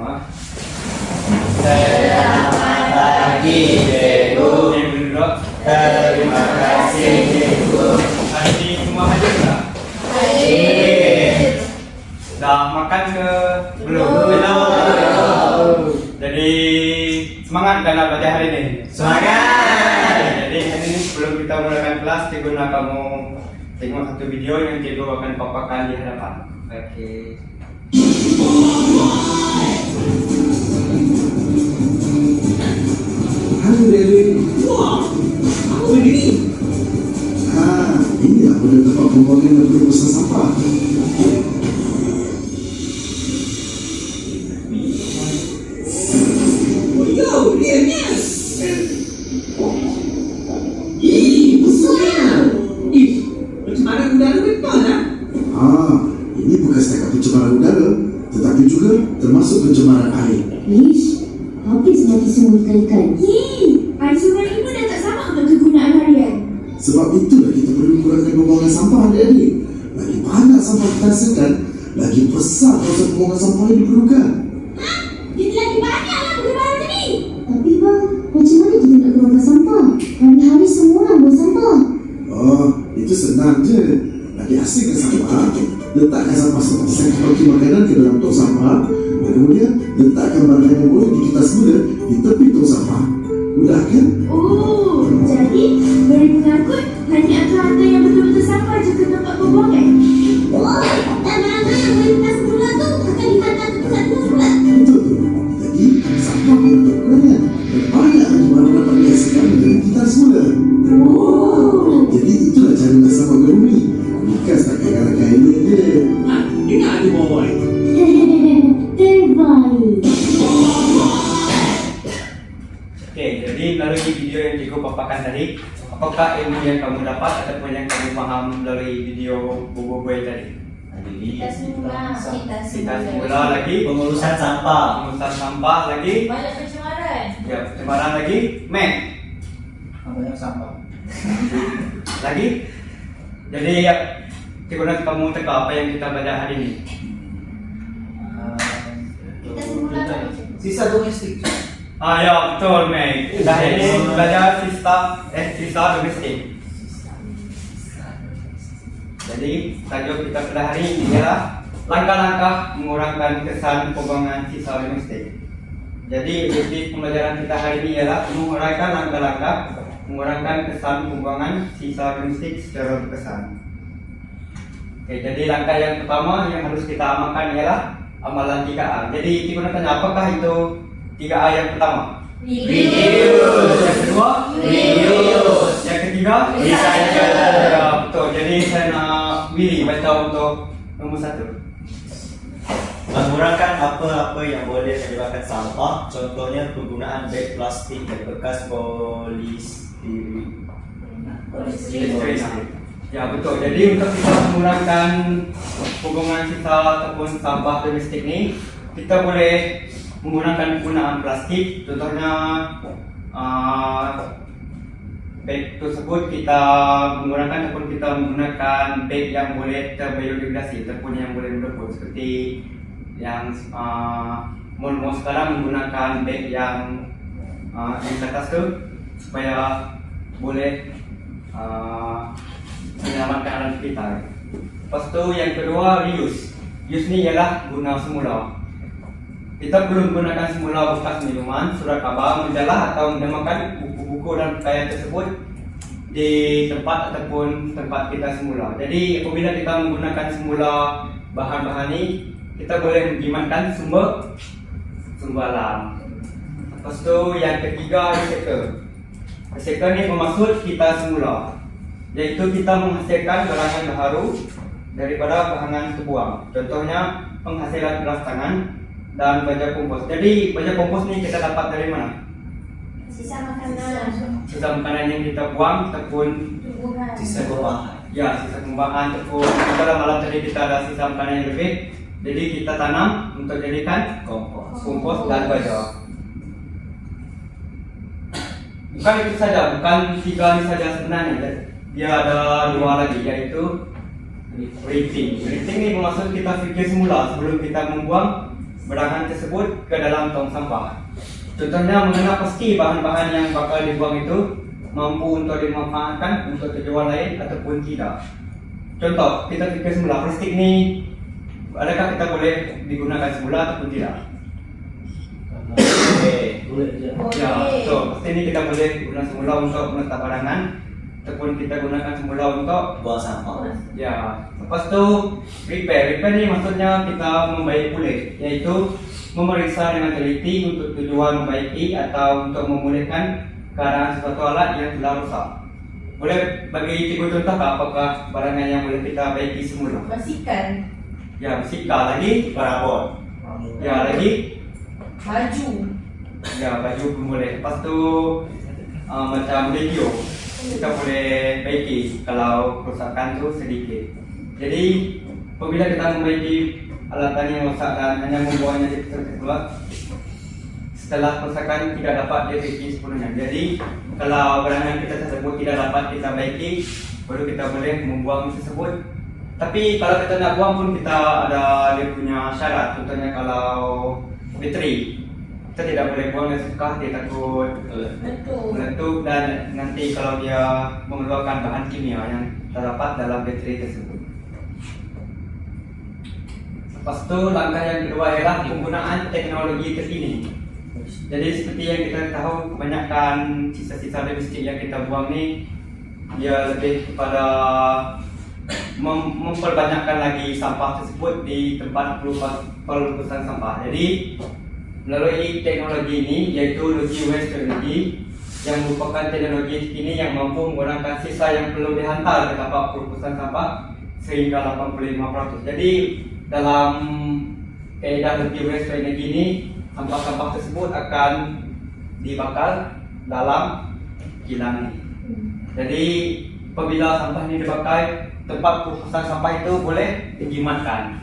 semua. Selamat pagi, Cikgu. Yang duduk. Terima kasih, Cikgu. Hari ini semua hadir tak? Hadir. Dah makan ke? Belum. Jadi semangat kan nak belajar hari ini? Semangat. Jadi hari ini sebelum kita mulakan kelas, Cikgu nak kamu tengok satu video yang Cikgu akan paparkan di hadapan. Okey. Halo Dewi. Wah, apa ini? Ini aku dah tempat pembuangan dan perusahaan sampah. Oh yo, yes. Besar. Pencemaran udara betul lah. Ini bukan setakat pencemaran udara, tetapi juga termasuk pencemaran air. Ish, habis mati semua ikan-ikan. Air sungai ini pun dah tak sama untuk kegunaan harian. Sebab itulah kita perlu kurangkan pembuangan sampah adik-adik. Lagi banyak sampah kita hasilkan, lagi besar kawasan pembuangan sampah yang diperlukan. Jadi lagi banyaklah perkembangan tadi. Tapi bang, macam mana kita nak kurangkan sampah? Hari-hari semua orang buang sampah. Oh, itu senang je. Lagi hasilkan sampah, letakkan sampah seperti bagi makanan ke dalam tong sampah, dan kemudian letakkan barang yang boleh di kita semula di tepi tong sampah. Mudah kan? Oh, jadi beri pengangkut hanya harta yang betul-betul sampah je ke tempat pembuangan. Oh, dan barang-barang yang melintas semula tu akan dihantar ke pusat pula. Betul tu. Jadi, sampah yang berkurangkan dan banyak lagi barang dapat dihasilkan dari kita semula. Oh. Jadi itulah cara nak sampah ke bumi. Bukan setakat galakkan ini je. Ingat di bawah. Terbaik. Okey, jadi melalui video yang Cikgu paparkan tadi, apakah ilmu yang kamu dapat ataupun yang kamu faham melalui video Bobo-Boy tadi? Kita Semula lagi Pengurusan sampah. pengurusan sampah lagi, banyak pencemaran. ya pencemaran lagi, Banyak sampah. lagi. Jadi ya, Cikgu nak kamu teka apa yang kita belajar hari ini. Kita semula lagi. Sisa domestik. Ya betul, Meg. Dah ini belajar sisa domestik. Jadi tajuk kita pada hari ini ialah langkah-langkah mengurangkan kesan pembuangan sisa domestik. Jadi objektif pembelajaran kita hari ini ialah mengurangkan langkah-langkah mengurangkan kesan pembuangan sisa domestik secara berkesan. Oke, jadi langkah yang pertama yang harus kita amalkan ialah amalan 3A. Jadi cikgu nak tanya, apakah itu 3A yang pertama? Reduce. Yang kedua? Reuse. Yang ketiga? Recycle. Ya, betul. Jadi saya nak Willy baca untuk nombor 1. Mengurangkan apa-apa yang boleh menyebabkan sampah. Contohnya penggunaan beg plastik dan bekas polistiren. Ya betul. Jadi untuk kita mengurangkan pembuangan sisa ataupun sampah domestik ni, kita boleh menggunakan penggunaan plastik. Contohnya beg tersebut kita menggunakan ataupun kita menggunakan beg yang boleh terbiodegradasi ataupun yang boleh melepuh, seperti yang mall-mall sekarang menggunakan beg yang di atas tu supaya boleh menyelamatkan alam sekitar. Lepas tu yang kedua, reuse. Reuse ni ialah guna semula. Kita belum gunakan semula bekas minuman, surat khabar, majalah atau menjamakan buku-buku dan pakaian tersebut di tempat ataupun tempat kita semula. Jadi apabila kita menggunakan semula bahan-bahan ni, kita boleh menjimatkan sumber alam. Lepas tu yang ketiga, recycle. Recycle ni bermaksud kita semula, iaitu kita menghasilkan barangan baharu daripada bahangan terbuang. Contohnya penghasilan keras tangan dan baja kompos. Jadi baja kompos ni kita dapat dari mana? Sisa makanan. Sisa makanan yang kita buang ataupun Tumbuhan. Sisa pembahan. ya sisa kembangan ataupun dalam malam tadi kita ada sisa makanan yang lebih. Jadi kita tanam untuk jadikan kompos dan baja. Bukan itu saja, bukan 3 ini saja sebenarnya. Dia ada 2 lagi, yaitu rating. Rating ini bermaksud kita fikir semula sebelum kita membuang barangan tersebut ke dalam tong sampah. Contohnya mengenal pasti bahan-bahan yang bakal dibuang itu mampu untuk dimanfaatkan untuk tujuan lain ataupun tidak. Contoh, kita fikir semula plastik ni adakah kita boleh digunakan semula ataupun tidak? Ya, betul. Pasti ini kita boleh gunakan semula untuk meletak barangan ataupun kita gunakan semula untuk Buang sampah. ya. Lepas tu repair. Repair ni maksudnya kita membaiki pulih, iaitu memeriksa dengan teliti untuk tujuan membaiki atau untuk memulihkan keadaan sesuatu alat yang telah rusak. Boleh bagi 3 contoh tak apakah barangan yang boleh kita baiki semula? Bersihkan Ya, bersihkan lagi. Perabot. Ya, lagi. baju. Ya, baju pun boleh. Lepas tu macam radio kita boleh baiki kalau kerusakan tu sedikit. Jadi apabila kita membaiki alatan yang rosak dan hanya membuangnya di tempat keluar, setelah kerusakan tidak dapat dibaiki sepenuhnya. Jadi kalau barangan kita tersebut tidak dapat kita baiki, baru kita boleh membuang tersebut. Tapi kalau kita nak buang pun kita ada dia punya syarat. Contohnya kalau bateri, kita tidak boleh buang dengan suka, dia takut Betul. meletup dan nanti kalau dia mengeluarkan bahan kimia yang terdapat dalam bateri tersebut. Lepas tu langkah yang kedua ialah penggunaan teknologi terkini. Jadi seperti yang kita tahu, kebanyakan sisa-sisa domestik yang kita buang ni dia lebih kepada memperbanyakkan lagi sampah tersebut di tempat pelurusan sampah. Jadi melalui teknologi ini, yaitu Logi Waste Technology, yang merupakan teknologi ini yang mampu menggunakan sisa yang perlu dihantar ke tempat pelurusan sampah sehingga 85%. Jadi dalam kaedah Logi Waste Technology ini, sampah-sampah tersebut akan dibakar dalam kilang ini. Jadi apabila sampah ini dibakar, tempat pelurusan sampah itu boleh dijimatkan.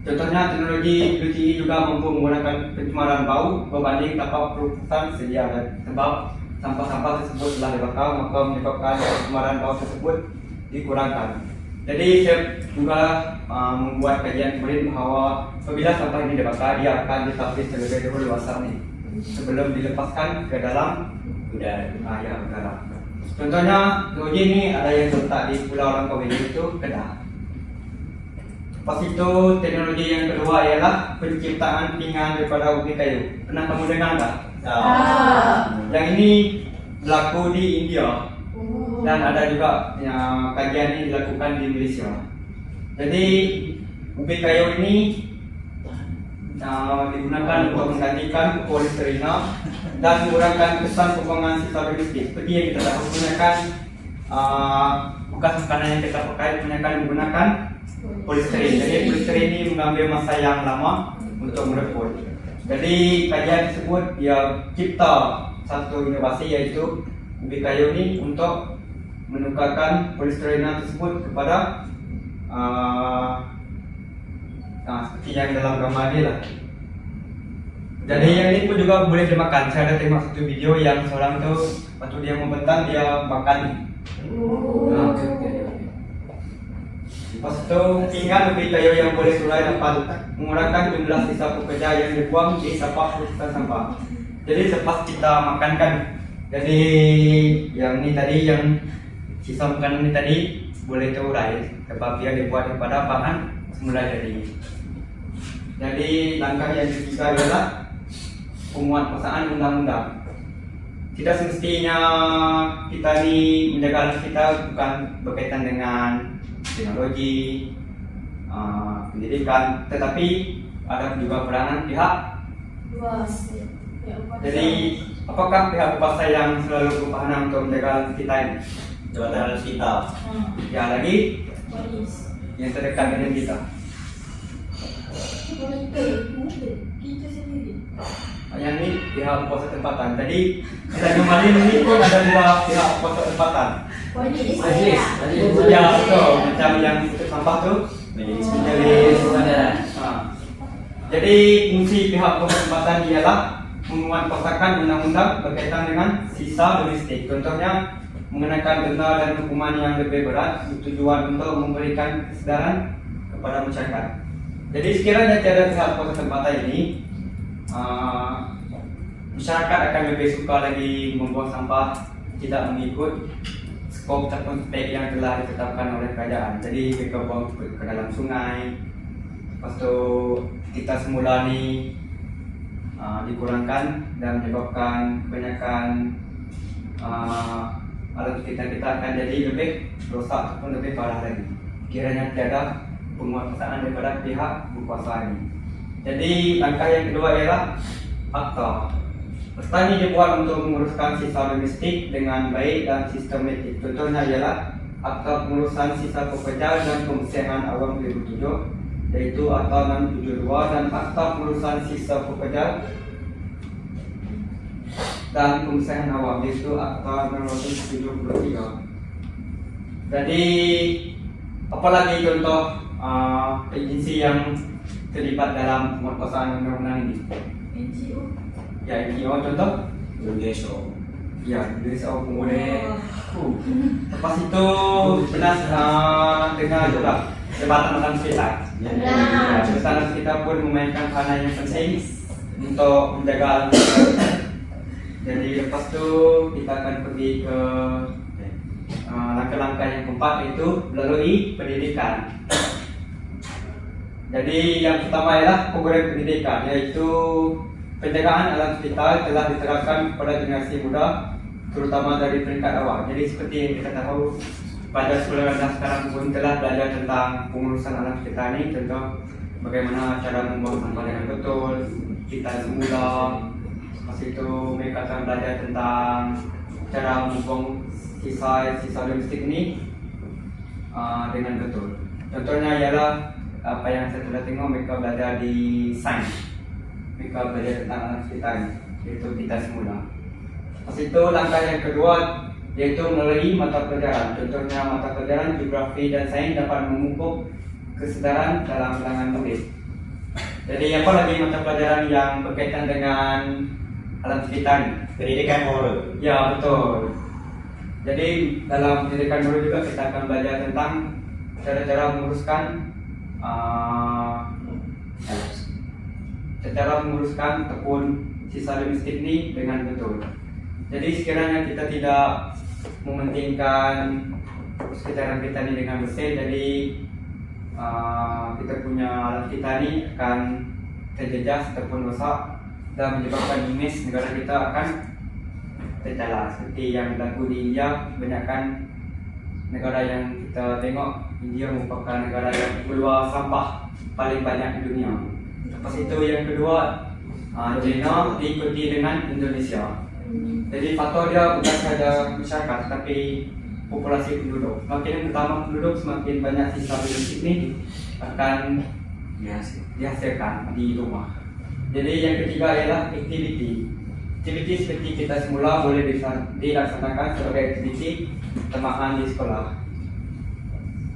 Contohnya teknologi LTE juga mampu menggunakan pencemaran bau berbanding tempat pelurusan sedia ada. Sebab sampah-sampah tersebut telah dibakar, maka menyebabkan pencemaran bau tersebut dikurangkan. Jadi saya juga membuat kajian kemarin bahawa apabila sampah ini dibakar, dia akan ditapis terlebih dahulu asapnya sebelum dilepaskan ke dalam udara. Udara. Contohnya teknologi ini ada yang terletak di Pulau Langkawi, yaitu Kedah. Lepas itu teknologi yang kedua ialah penciptaan pinggan daripada ubi kayu. Pernah kamu dengar tak? Yang ini berlaku di India dan ada juga yang kajian ini dilakukan di Malaysia. Jadi ubi kayu ini digunakan untuk menggantikan polisterina dan mengurangkan kesan pembuangan sisa domestik. Seperti yang kita tahu, menggunakan bekas makanan yang kita pakai menggunakan polisterin. Jadi polisterin ini mengambil masa yang lama untuk mereput. Jadi kajian tersebut dia cipta satu inovasi, yaitu ubi kayu ini untuk menukarkan polisterina tersebut kepada seperti yang dalam gambar ini lah. Jadi yang ini pun juga boleh dimakan. Saya ada tengok satu video yang seorang tu waktu dia membentang dia makan. Lepas itu pinggan ubi kayu yang boleh surai dapat mengurangkan jumlah sisa pekerja yang dibuang di sampah pelurusan sampah. Jadi selepas kita makankan, jadi yang ini tadi, yang sisa makanan ini tadi boleh terurai sebab dia dibuat daripada bahan semula jadi langkah yang ketiga adalah penguatkuasaan undang-undang. Tidak semestinya kita ni menjaga alam kita bukan berkaitan dengan teknologi, pendidikan, tetapi ada juga peranan pihak Luas. Jadi apakah pihak berkuasa yang selalu berpaham untuk menjaga alam kita ini? Jabatan alam kita. Ya, lagi Polis. yang terdekat dengan kita. Kita sendiri. Yang ini pihak kuasa tempatan. Jadi kita kembali ini pun ada juga pihak kuasa tempatan. Polis. Ya, betul. Macam yang tutup sampah tu menjadi Jadi fungsi pihak kuasa tempatan ialah menguatkuasakan undang-undang berkaitan dengan sisa domestik. Contohnya mengenakan denda dan hukuman yang lebih berat bertujuan untuk memberikan kesedaran kepada masyarakat. Jadi sekiranya tiada pihak kuasa tempatan ini, masyarakat akan lebih suka lagi membuang sampah tidak mengikut skop ataupun spek yang telah ditetapkan oleh kerajaan. Jadi mereka buang ke dalam sungai. Lepas tu kita semula ni dikurangkan dan menyebabkan kebanyakan alam sekitar kita akan jadi lebih rosak ataupun lebih parah lagi. Kiranya tiada penguasaan daripada pihak berkuasa ini. Jadi langkah yang kedua ialah akta. Akta ini dibuat untuk menguruskan sisa domestik dengan baik dan sistematik. Contohnya ialah akta pengurusan sisa pekerja dan pembersihan awam 2007, yaitu akta 672, dan akta pengurusan sisa pekerja dan pembersihan awam, yaitu akta 673. Jadi apalagi contoh agensi yang terlibat dalam penguasaan undang-undang ini? NGO. Ya, NGO contoh? Indonesia. Ya, Indonesia boleh. Lepas itu pernah dengar juga Jabatan Alam Sekitar. Ya. Jabatan Alam Sekitar pun memainkan peranan yang penting untuk menjaga alam sekitar. Jadi lepas tu kita akan pergi ke langkah-langkah yang keempat, iaitu melalui pendidikan. Jadi yang pertama ialah program pendidikan, iaitu penjagaan alam sekitar telah diterapkan kepada generasi muda, terutama dari peringkat awal. Jadi seperti yang kita tahu, pada sekolah rendah sekarang pun telah belajar tentang pengurusan alam sekitar ini, contoh bagaimana cara membuang sampah dengan betul, kita semula. Lepas itu mereka akan belajar tentang cara membuang sisa domestik ini dengan betul. Contohnya ialah apa yang saya telah tengok, mereka belajar di sains. Mereka belajar tentang alam sekitar, iaitu kita semula. Lepas itu langkah yang kedua, iaitu melalui mata pelajaran. Contohnya mata pelajaran geografi dan sains dapat memupuk kesedaran dalam kalangan murid. Jadi apa lagi mata pelajaran yang berkaitan dengan alam sekitar ini? Pendidikan moral. Ya, betul. Jadi dalam pendidikan moral juga kita akan belajar tentang cara-cara menguruskan ataupun sisa domestik ini dengan betul. Jadi sekiranya kita tidak mementingkan sekitaran kita ini dengan bersih, jadi kita punya alam kita ini akan terjejas ataupun rosak dan menyebabkan imej negara kita akan tercela. Seperti yang berlaku di India, kebanyakan negara yang kita tengok, India merupakan negara yang keluar sampah paling banyak di dunia. Lepas itu yang kedua, China diikuti dengan Indonesia. Jadi faktor dia bukan sahaja masyarakat, tapi populasi penduduk. Semakin bertambah penduduk, semakin banyak sisa domestik ini akan dihasilkan di rumah. Jadi yang ketiga ialah aktiviti. Aktiviti seperti kita semula boleh dilaksanakan sebagai aktiviti tambahan di sekolah.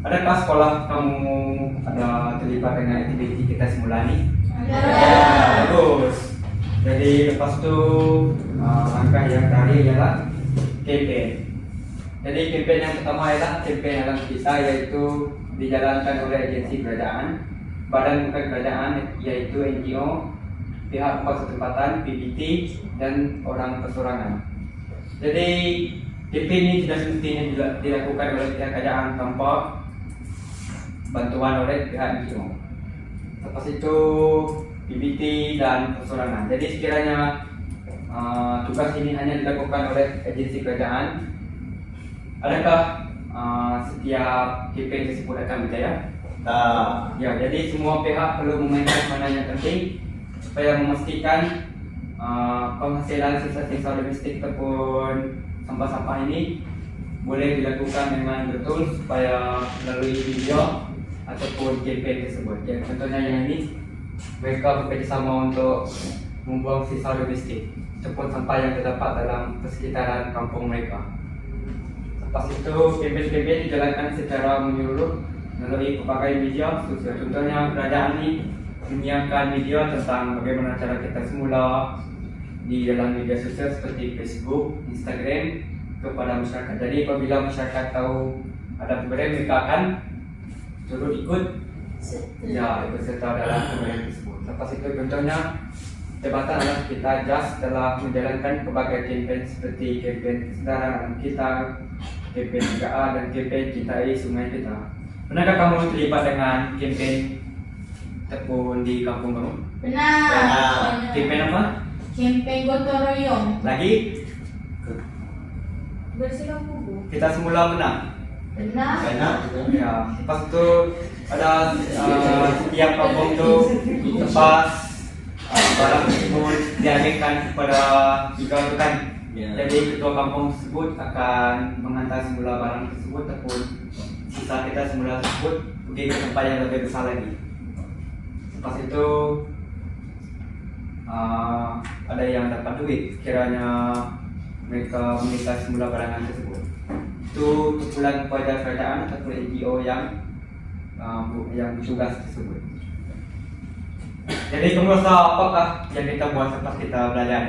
Adakah sekolah kamu ada terlibat dengan aktiviti kita semula ni? Ada. Bagus. Jadi lepas tu langkah yang terakhir ialah kempen. Jadi kempen yang pertama ialah kempen alam sekitar, iaitu dijalankan oleh agensi kerajaan, badan bukan kerajaan iaitu NGO, pihak kuasa tempatan, PBT dan orang persorangan. Jadi kempen ini tidak semestinya dilakukan oleh pihak kerajaan tanpa bantuan oleh pihak NGO. Lepas itu PBT dan persorangan. Jadi sekiranya tugas ini hanya dilakukan oleh agensi kerajaan, adakah setiap kempen tersebut akan berjaya? Tak. Ya, jadi semua pihak perlu memainkan peranan yang penting supaya memastikan penghasilan sisa-sisa domestik ataupun sampah-sampah ini boleh dilakukan dengan betul, supaya melalui video ataupun kempen tersebut. Ya, contohnya yang ini, mereka bekerjasama untuk membuang sisa domestik ataupun sampah yang terdapat dalam persekitaran kampung mereka. Lepas itu kempen-kempen dijalankan secara menyeluruh melalui pelbagai media sosial. Contohnya kerajaan ini menyiapkan video tentang bagaimana cara kita semula di dalam media sosial seperti Facebook, Instagram kepada masyarakat. Jadi apabila masyarakat tahu ada program, mereka akan turut ikut Ya, ikut serta dalam pemilihan tersebut. Lepas itu contohnya jabatan adalah kita just telah menjalankan berbagai kampanye seperti kampanye kesedaran kita, kampanye 3A dan kampanye Cintai Sungai Kita. Pernahkah kamu terlibat dengan kampanye ataupun di kampung kamu? Benar. Kampanye apa? Campaign gotong royong. Lagi? Bersihkan kubu. Kita semula menang. Benar. Enak. Ya, lepas itu ada setiap kampung itu lepas barang tersebut dialihkan kepada tiga rekan. Ya. Jadi ketua kampung tersebut akan menghantar semula barang tersebut ataupun sisa kita semula tersebut pergi ke tempat yang lebih besar lagi. Lepas itu ada yang dapat duit kiranya mereka meminta semula barangan tersebut. Itu terpulang kepada kerajaan ataupun NGO yang bertugas tersebut. Jadi kamu rasa apakah yang kita buat selepas kita belajar?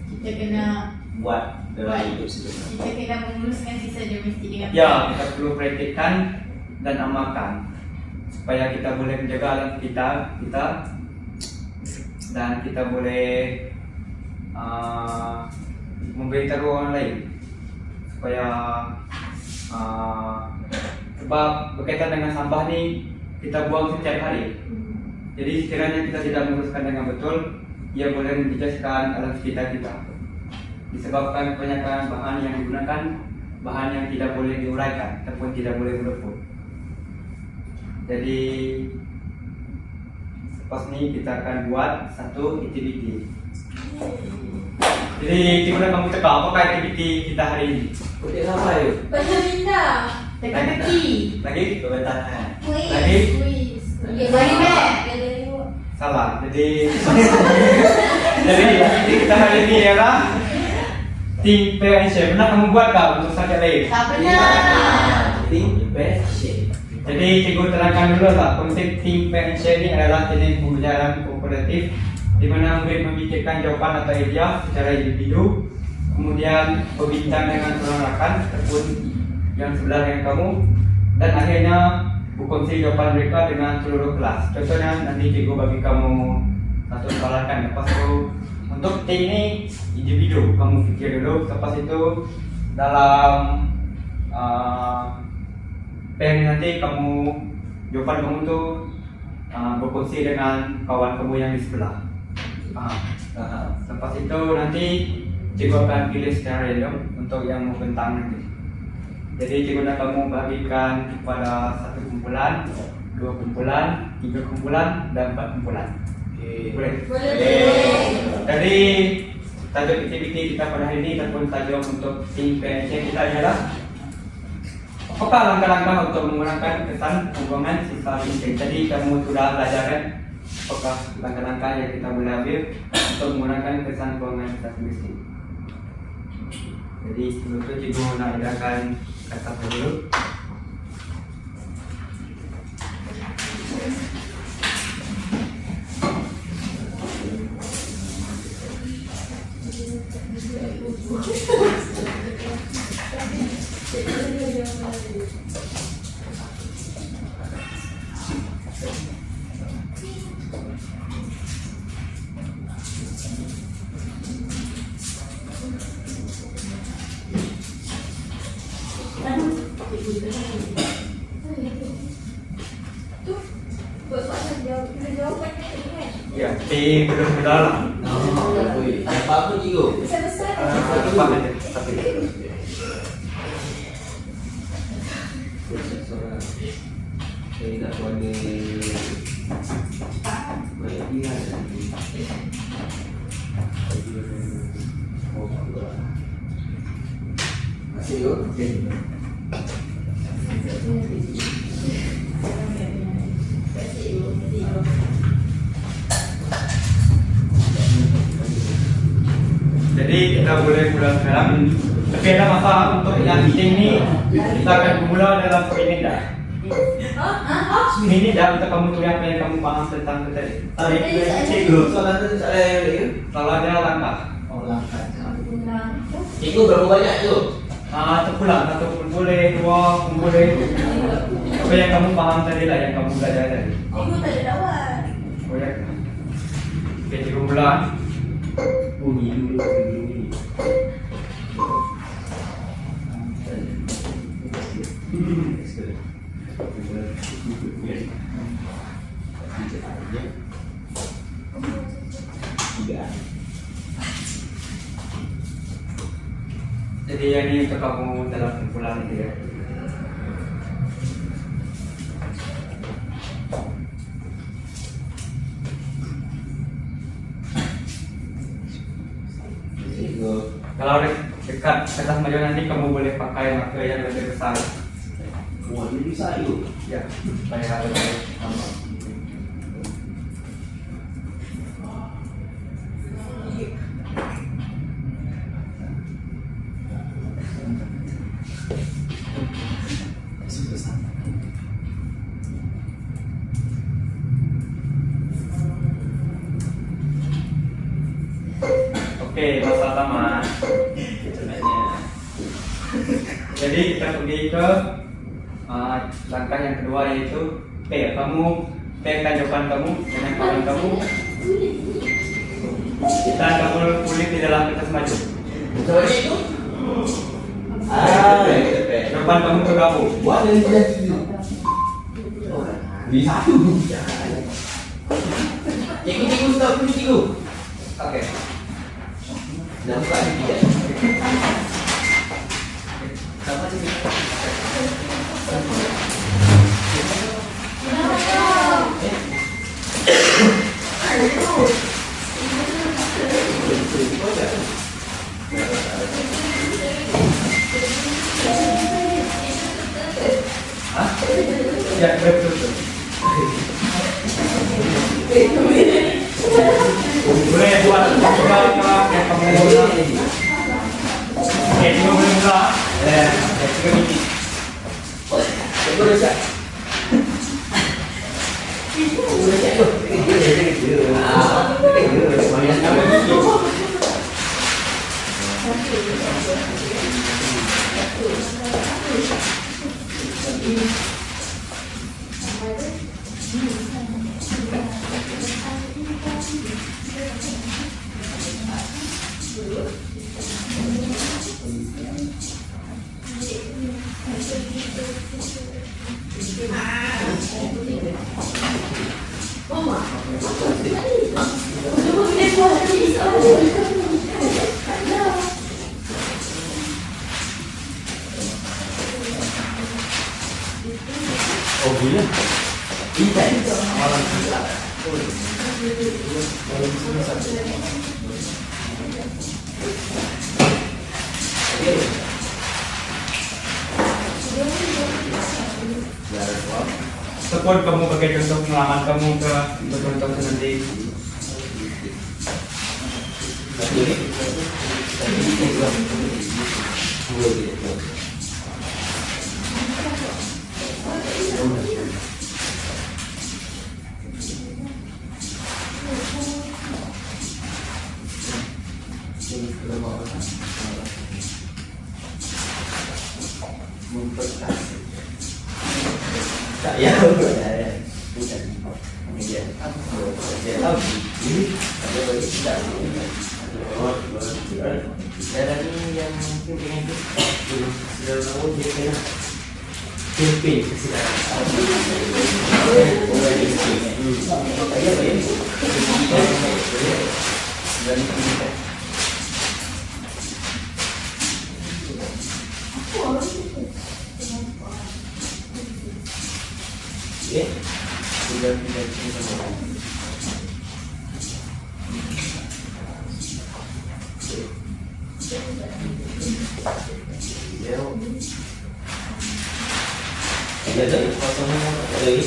Kita kena Buat dalam hidup sebenarnya. kita kena memuluskan sisa domestik dengan Ya, kita perlu praktikkan dan amalkan supaya kita boleh menjaga alam kita dan kita boleh memberitahu orang lain supaya sebab berkaitan dengan sampah ni kita buang setiap hari. Jadi sekiranya kita tidak menguruskan dengan betul, ia boleh menjejaskan alam sekitar kita. Disebabkan kebanyakan bahan yang digunakan bahan yang tidak boleh diuraikan ataupun tidak boleh berleput. Jadi selepas ni kita akan buat satu aktiviti. Jadi cikgu kamu teka apakah aktiviti kita hari ini? Kulit apa yuk? Pindah. Tekan kaki. Lagi? Pementahan. Lagi? Bagi beg. Salah. Jadi aktiviti kita hari ini ialah team PNC. Pernah kamu buat tak untuk subjek lain? Tak pernah. Think best shape. Jadi cikgu terangkan dulu lah konsep team PNC ini adalah jenis pembelajaran kooperatif di mana murid memikirkan jawapan atau idea secara individu, kemudian berbincang dengan seorang rakan ataupun yang sebelah dengan kamu, dan akhirnya berkongsi jawapan mereka dengan seluruh kelas. Contohnya nanti cikgu bagi kamu satu soalan, lepas itu untuk tim ini individu kamu fikir dulu, lepas itu dalam pen nanti kamu jawapan kamu tu berkongsi dengan kawan kamu yang di sebelah. Lepas itu nanti cikgu akan pilih secara random untuk yang membentang nanti. Jadi cikgu nak kamu bagikan kepada satu kumpulan, dua kumpulan, tiga kumpulan dan empat kumpulan. Boleh? Jadi tajuk aktiviti kita pada hari ini ataupun tajuk untuk tim PNC kita adalah apakah langkah-langkah untuk mengurangkan kesan pembuangan sisa plastik. Jadi kamu sudah belajar kan apakah langkah-langkah yang kita boleh ambil untuk mengurangkan kesan pembuangan sisa plastik. Jadi sebelum itu cikgu nak edarkan kata dulu. Ya, tapi belum dalam. Apa pun cikgu. Cepat aja, tapi Saya nak warna banyak pilihan. Masih yuk. jadi kita boleh mulai sekarang. Tapi ada masa untuk yang meeting ni kita akan bermula dalam seminit dah. Seminit dah untuk kamu tulis apa yang kamu faham tentang tadi. Tarik cikgu. Soalan tu soalan yang Kalau ada langkah, Oh langkah. Cikgu berapa banyak tu? Terpulang, satu pun boleh, dua pun boleh. Apa yang kamu paham tadi lah, yang kamu belajar tadi. Cikgu tak ada lawan. Oh ya. Oke, cikgu ulang. Jadi yang ini untuk kamu dalam kumpulan itu ya. Kalau dekat kertas maju nanti kamu boleh pakai marker yang lebih besar. Wah, ini bisa yuk. Ya, supaya lebih gampang. Oke, masa pertama. Jadi kita pergi ke langkah yang kedua yaitu kamu pegang depan kamu dengan tangan kamu dan kamu kulit di dalam kertas maju. Depan kamu tergabung. Bisa tuh. Cikgu stop dulu cikgu. Oke. Dah buka ni tidak. Sama sini. Ya, betul. Boleh buat coba yang kamu mau. Oke, cuma boleh buka. Juga gini. Boleh tak? Oh, boleh. Intens. Support kamu pakai contoh pengalaman kamu ke contoh nanti. Tak ya, bukan. Kemudian dia tahu ini ada bagi tidak. Dan ini yang mungkin pengen tu sudah tahu dia kena campaign kesedaran. Orang ini saya bayar. Dan ini okay. Sudah semua. Ya, dah pasang lagi.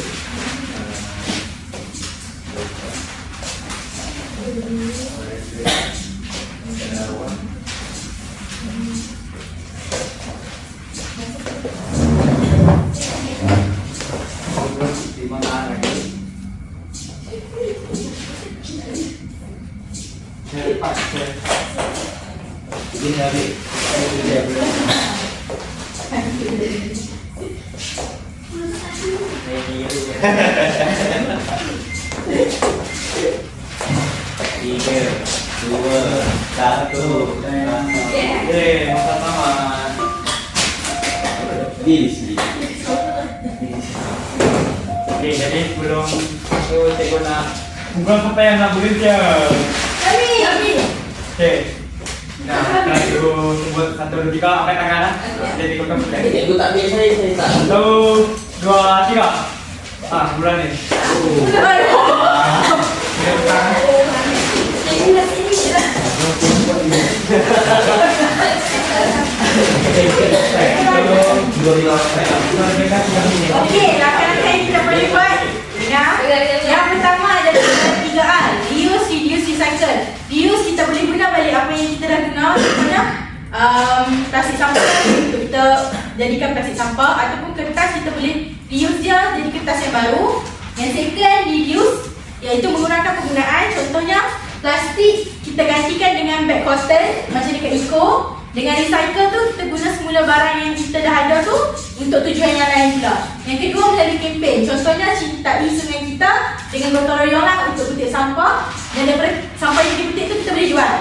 Ini habis. Tiga, dua, satu. Oke, sama-sama. This. Oke, jadi sebelum itu cikgu nak bukan apa yang nak bekerja. Kami. Oke. Nah, kita dulu sebut 1, 2, 3 angkat tangan lah. Jadi kita mulai. Cikgu tak biar saya tak. 1, 2, 3. Bulan ni. Okey, langkah-langkah yang kita boleh buat. Yang pertama adalah 3R. Reuse, reduce, recycle. Reuse, kita boleh guna balik apa yang kita dah guna. Contohnya plastik sampah untuk kita jadikan plastik sampah, ataupun kertas kita boleh reuse dia jadi kertas yang baru. Yang second, reduce, iaitu mengurangkan penggunaan. Contohnya plastik kita gantikan dengan beg cotton macam dekat Eco. Dengan recycle tu kita guna semula barang yang kita dah ada tu untuk tujuan yang lain pula. Yang kedua melalui kempen. Contohnya cintai sungai kita dengan gotong royong lah untuk petik sampah, dan daripada sampah yang dipetik tu kita boleh jual.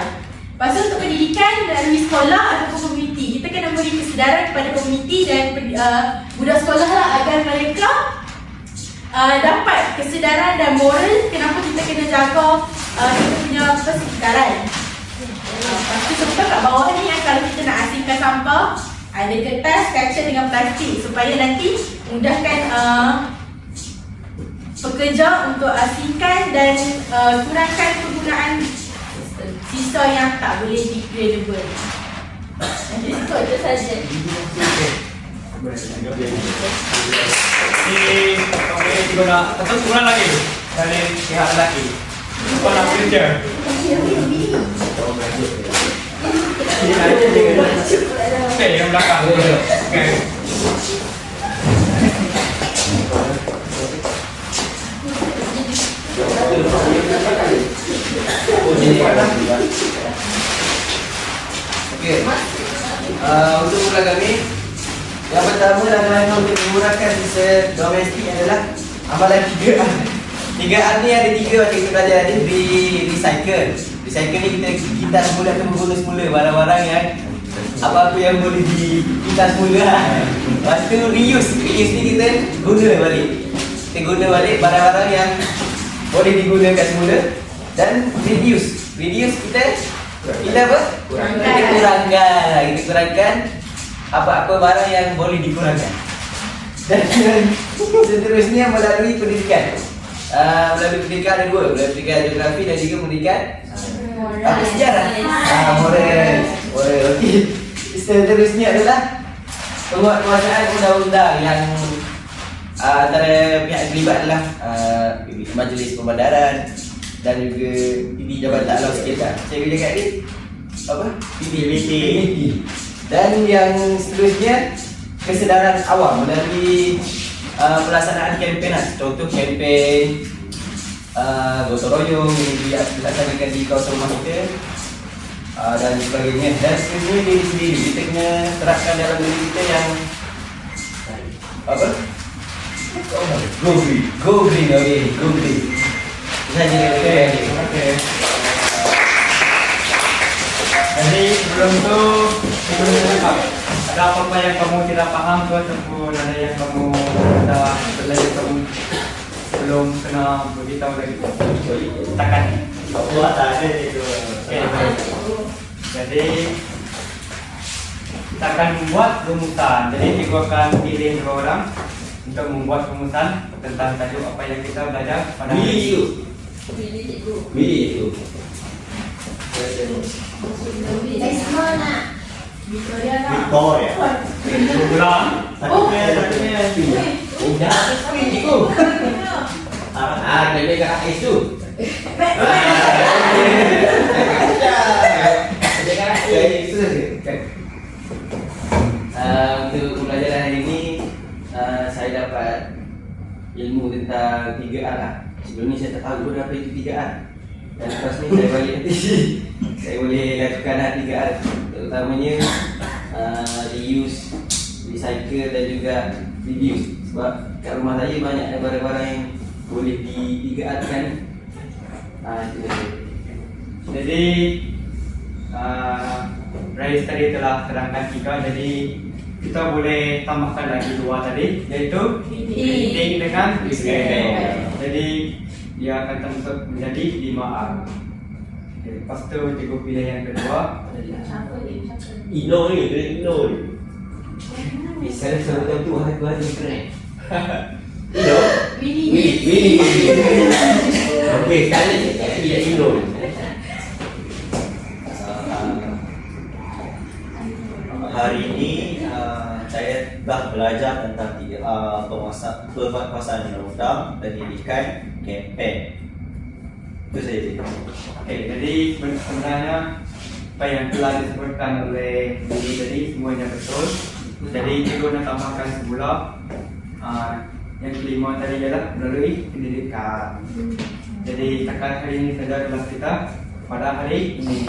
Lepas tu untuk pendidikan melalui sekolah ataupun komuniti. Kita kena beri kesedaran kepada komuniti dan budak sekolah lah agar mereka dapat kesedaran dan moral kenapa kita kena jaga kita punya persekitaran. Lepas tu sebab kat bawah ni kalau kita nak asingkan sampah, ada kertas, kaca dengan plastik supaya nanti mudahkan pekerja untuk asingkan dan kurangkan penggunaan sisa yang tak boleh degradable. Jadi itu saja. Okey, cikgu nak satu kurang lagi dari pihak lelaki. Apa nak kerja? Okey, yang belakang. Okey. Okey. Untuk bulan kami, yang pertama dalam untuk menggunakan sisa domestik adalah amalan 3R. 3R ni ada 3 macam kita belajar tadi. Recycle. Recycle ni kita semula akan mengguna semula barang-barang yang apa-apa yang boleh kita semula. Lepas tu reuse. Reuse ni kita guna balik. Kita guna balik barang-barang yang boleh digunakan semula. Dan reduce. Reduce kita apa? Kita kurangkan apa-apa barang yang boleh dikurangkan. Dan seterusnya melalui pendidikan. Melalui pendidikan ada 2, melalui pendidikan geografi dan juga pendidikan sejarah. Moral. Okey. Seterusnya adalah penguasaan undang-undang yang antara pihak terlibat adalah Majlis Pembandaran dan juga PB Jabatan Alam Sekitar. Saya cakap ni apa? PBT. Dan yang seterusnya kesedaran awam melalui pelaksanaan kempen. Contoh kempen gotong royong yang dilaksanakan di kawasan rumah kita dan sebagainya. Dan seterusnya diri sendiri kita kena terapkan dalam diri kita yang apa? Go green. Okay, go green. Saja. Okey. Jadi sebelum tu ada apa-apa yang kamu tidak faham tu ataupun ada yang kamu dah belajar kamu belum kena beritahu lagi? Takkan. Buat tak ada itu. Okey, baik. Jadi kita akan membuat rumusan. Jadi cikgu akan pilih 2 orang untuk membuat rumusan tentang tajuk apa yang kita belajar pada hari ini. Video. Victoria nak. Victoria. Ulang. Satunya. Indah. Cikgu. Dia kat atas tu. Untuk pembelajaran hari ini saya dapat ilmu tentang 3R lah. Sebelum ni saya tak tahu apa itu 3R. Dan lepas ni saya balik nanti saya boleh lakukan lah 3R. Terutamanya reuse, recycle dan juga reduce. Sebab kat rumah saya banyak barang-barang yang boleh digaatkan. Itu dia. Jadi Rais tadi telah terangkan 3, jadi kita boleh tambahkan lagi 2 tadi, yaitu dinding dengan biskuit. Jadi dia akan terbentuk menjadi 5R. Okay, lepas tu cikgu pilih yang kedua. Ino ni, kena Ino ni. Saya selalu tu hari tu hari keren. Ino? Willy. Okey, sekarang ni saya pilih Ino ni. Hari ini saya dah belajar tentang penguasaan undang-undang, pendidikan, kempen. Itu saja. Okay, jadi sebenarnya apa yang telah disebutkan oleh Billy tadi semuanya betul. Jadi cikgu nak tambahkan semula yang kelima tadi ialah melalui pendidikan. Jadi setakat hari ini saja kelas kita pada hari ini.